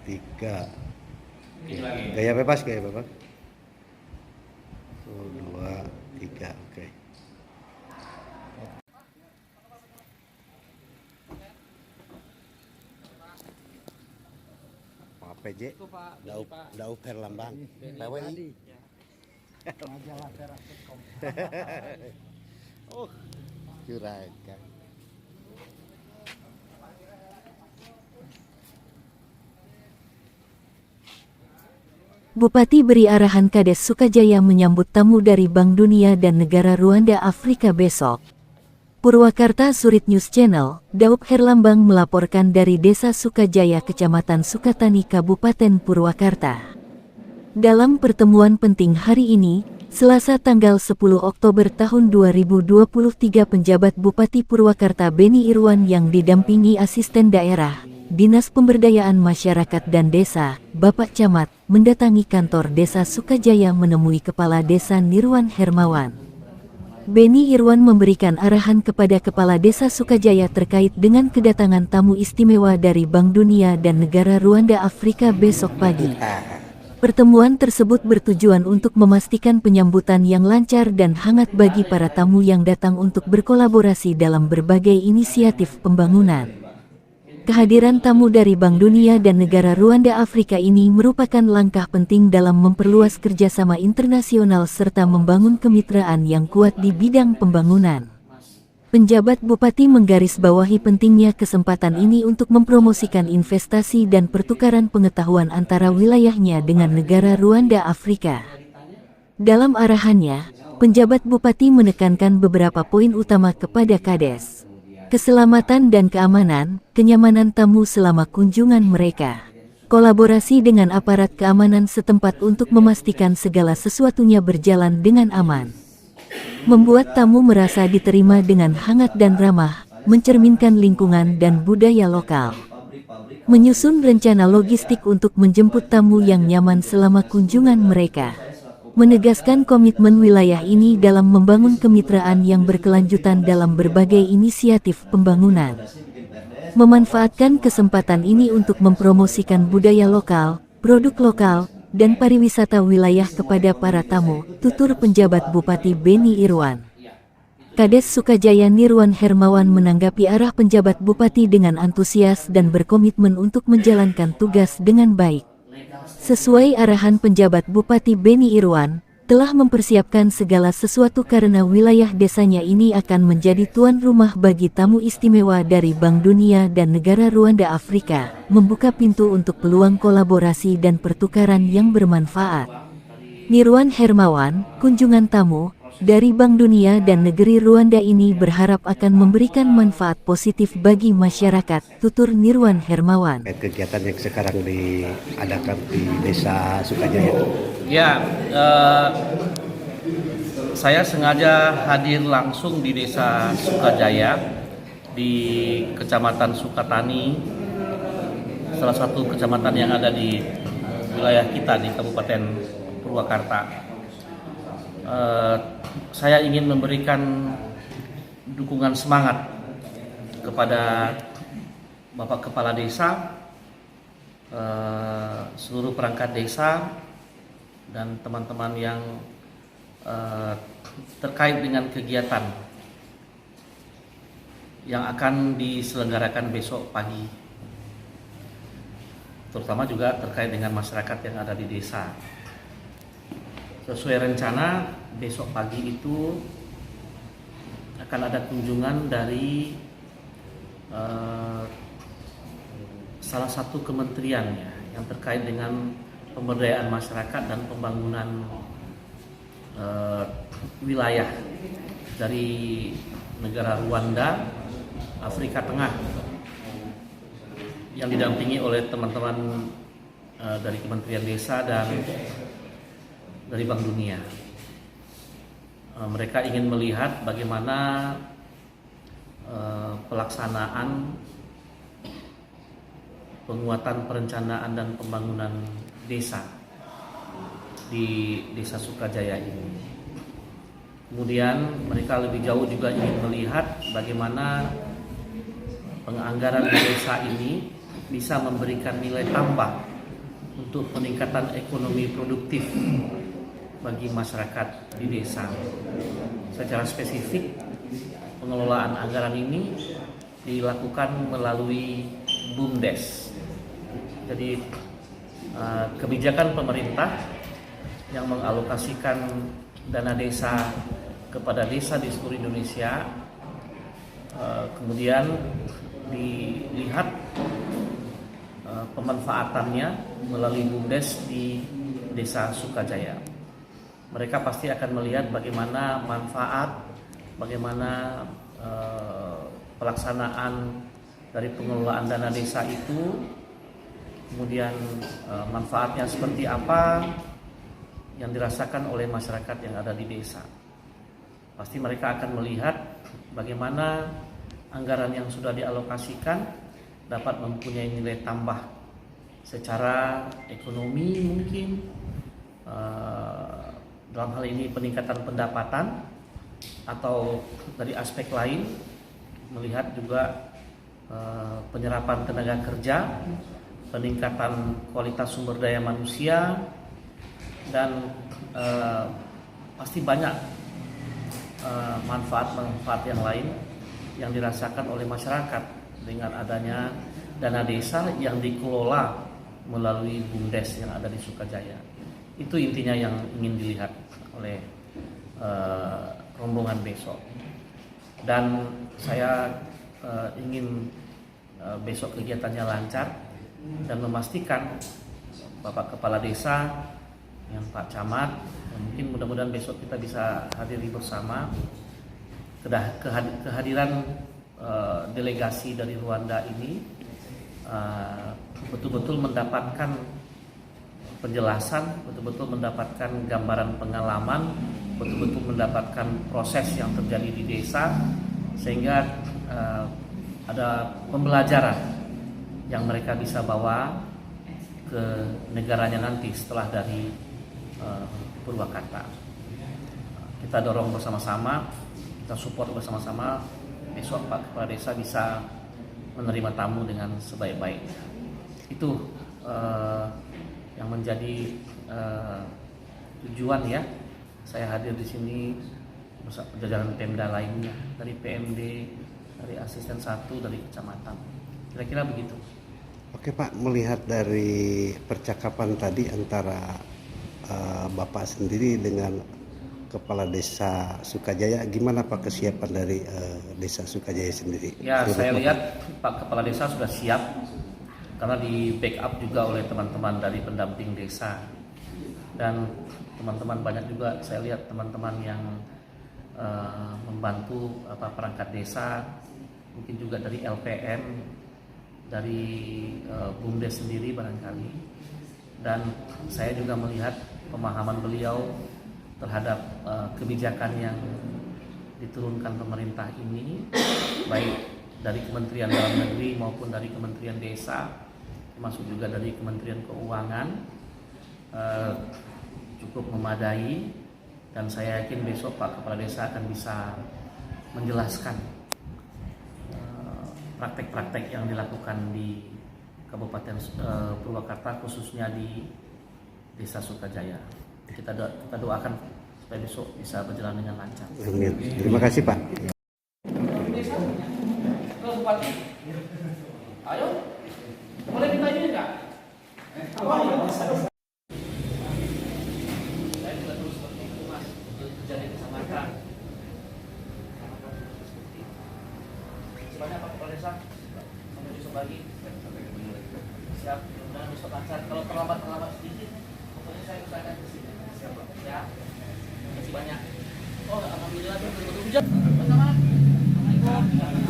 3. Oke. Gaya bebas, gaya bebas. 2, 3, oke. Pak PJ, Daup Herlambang, PWI. Majalah Teras.com. Oh, juragan. Bupati beri arahan Kades Sukajaya menyambut tamu dari Bank Dunia dan negara Ruanda Afrika besok. Purwakarta Surit News Channel, Daup Herlambang melaporkan dari Desa Sukajaya Kecamatan Sukatani Kabupaten Purwakarta. Dalam pertemuan penting hari ini, Selasa tanggal 10 Oktober tahun 2023 penjabat Bupati Purwakarta Beni Irwan yang didampingi asisten daerah, Dinas Pemberdayaan Masyarakat dan Desa, Bapak Camat, mendatangi kantor Desa Sukajaya menemui Kepala Desa Nirwan Hermawan. Beni Irwan memberikan arahan kepada Kepala Desa Sukajaya terkait dengan kedatangan tamu istimewa dari Bank Dunia dan negara Ruanda Afrika besok pagi. Pertemuan tersebut bertujuan untuk memastikan penyambutan yang lancar dan hangat bagi para tamu yang datang untuk berkolaborasi dalam berbagai inisiatif pembangunan. Kehadiran tamu dari Bank Dunia dan negara Ruanda Afrika ini merupakan langkah penting dalam memperluas kerjasama internasional serta membangun kemitraan yang kuat di bidang pembangunan. Penjabat Bupati menggarisbawahi pentingnya kesempatan ini untuk mempromosikan investasi dan pertukaran pengetahuan antara wilayahnya dengan negara Ruanda Afrika. Dalam arahannya, penjabat Bupati menekankan beberapa poin utama kepada Kades. Keselamatan dan keamanan, kenyamanan tamu selama kunjungan mereka. Kolaborasi dengan aparat keamanan setempat untuk memastikan segala sesuatunya berjalan dengan aman. Membuat tamu merasa diterima dengan hangat dan ramah, mencerminkan lingkungan dan budaya lokal. Menyusun rencana logistik untuk menjemput tamu yang nyaman selama kunjungan mereka. Menegaskan komitmen wilayah ini dalam membangun kemitraan yang berkelanjutan dalam berbagai inisiatif pembangunan. Memanfaatkan kesempatan ini untuk mempromosikan budaya lokal, produk lokal, dan pariwisata wilayah kepada para tamu, tutur penjabat Bupati Beni Irwan. Kades Sukajaya Nirwan Hermawan menanggapi arah penjabat Bupati dengan antusias dan berkomitmen untuk menjalankan tugas dengan baik. Sesuai arahan penjabat Bupati Beni Irwan, telah mempersiapkan segala sesuatu karena wilayah desanya ini akan menjadi tuan rumah bagi tamu istimewa dari Bank Dunia dan negara Ruanda Afrika, membuka pintu untuk peluang kolaborasi dan pertukaran yang bermanfaat. Nirwan Hermawan, kunjungan tamu dari Bank Dunia dan negeri Ruanda ini berharap akan memberikan manfaat positif bagi masyarakat, tutur Nirwan Hermawan. Kegiatan yang sekarang diadakan di Desa Sukajaya. Ya, saya sengaja hadir langsung di Desa Sukajaya di Kecamatan Sukatani, salah satu kecamatan yang ada di wilayah kita di Kabupaten Purwakarta. Saya ingin memberikan dukungan semangat kepada Bapak Kepala Desa, seluruh perangkat desa, dan teman-teman yang terkait dengan kegiatan yang akan diselenggarakan besok pagi, terutama juga terkait dengan masyarakat yang ada di desa. Sesuai rencana, besok pagi itu akan ada kunjungan dari salah satu kementerian yang terkait dengan pemberdayaan masyarakat dan pembangunan wilayah dari negara Ruanda, Afrika Tengah, yang didampingi oleh teman-teman dari Kementerian Desa dan dari Bank Dunia. Mereka ingin melihat bagaimana pelaksanaan penguatan perencanaan dan pembangunan desa di Desa Sukajaya ini. Kemudian mereka lebih jauh juga ingin melihat bagaimana penganggaran desa ini bisa memberikan nilai tambah untuk peningkatan ekonomi produktif bagi masyarakat di desa. Secara spesifik, pengelolaan anggaran ini dilakukan melalui BUMDes. Jadi kebijakan pemerintah yang mengalokasikan dana desa kepada desa di seluruh Indonesia, kemudian dilihat pemanfaatannya melalui BUMDes di Desa Sukajaya. Mereka pasti akan melihat bagaimana manfaat, bagaimana pelaksanaan dari pengelolaan dana desa itu, kemudian manfaatnya seperti apa yang dirasakan oleh masyarakat yang ada di desa. Pasti mereka akan melihat bagaimana anggaran yang sudah dialokasikan dapat mempunyai nilai tambah secara ekonomi mungkin, dalam hal ini peningkatan pendapatan, atau dari aspek lain melihat juga penyerapan tenaga kerja, peningkatan kualitas sumber daya manusia, dan pasti banyak manfaat-manfaat yang lain yang dirasakan oleh masyarakat dengan adanya dana desa yang dikelola melalui BUMDes yang ada di Sukajaya. Itu intinya yang ingin dilihat oleh rombongan besok. Dan saya ingin besok kegiatannya lancar dan memastikan Bapak Kepala Desa dengan Pak Camat, mungkin mudah-mudahan besok kita bisa hadiri bersama kehadiran delegasi dari Rwanda ini betul-betul mendapatkan penjelasan, betul-betul mendapatkan gambaran pengalaman, betul-betul mendapatkan proses yang terjadi di desa, sehingga ada pembelajaran yang mereka bisa bawa ke negaranya nanti setelah dari Purwakarta. Kita dorong bersama-sama, kita support bersama-sama, besok Pak Kepala Desa bisa menerima tamu dengan sebaik-baiknya. Itu yang menjadi tujuan ya. Saya hadir di sini bersama jajaran Pemda lainnya, dari PMD, dari asisten 1, dari kecamatan. Kira-kira begitu. Oke Pak, melihat dari percakapan tadi antara Bapak sendiri dengan Kepala Desa Sukajaya, gimana Pak kesiapan dari Desa Sukajaya sendiri? Ya, saya lihat Pak Kepala Desa sudah siap karena di backup juga oleh teman-teman dari pendamping desa, dan teman-teman banyak juga saya lihat teman-teman yang membantu perangkat desa, mungkin juga dari LPM, dari BUMDes sendiri barangkali, dan saya juga melihat pemahaman beliau terhadap kebijakan yang diturunkan pemerintah ini, baik dari Kementerian Dalam Negeri maupun dari Kementerian Desa, termasuk juga dari Kementerian Keuangan, cukup memadai, dan saya yakin besok Pak Kepala Desa akan bisa menjelaskan praktek-praktek yang dilakukan di Kabupaten Purwakarta, khususnya di Desa Sukajaya. Kita doakan supaya besok bisa berjalan dengan lancar. Amin. Terima kasih Pak. Ayo, boleh ditanya enggak? Saya juga terus seperti itu Mas, untuk kerja di kecamatan. Sebanyak Pak Kepala Desa, kamu bisa bagi. Siap, mudah-mudahan besok lancar. Kalau terlambat sedikit, pokoknya saya usahakan ke sini. Siap Pak. Ya, terima kasih banyak. Oh, alhamdulillah betul-betul hujan. Assalamualaikum.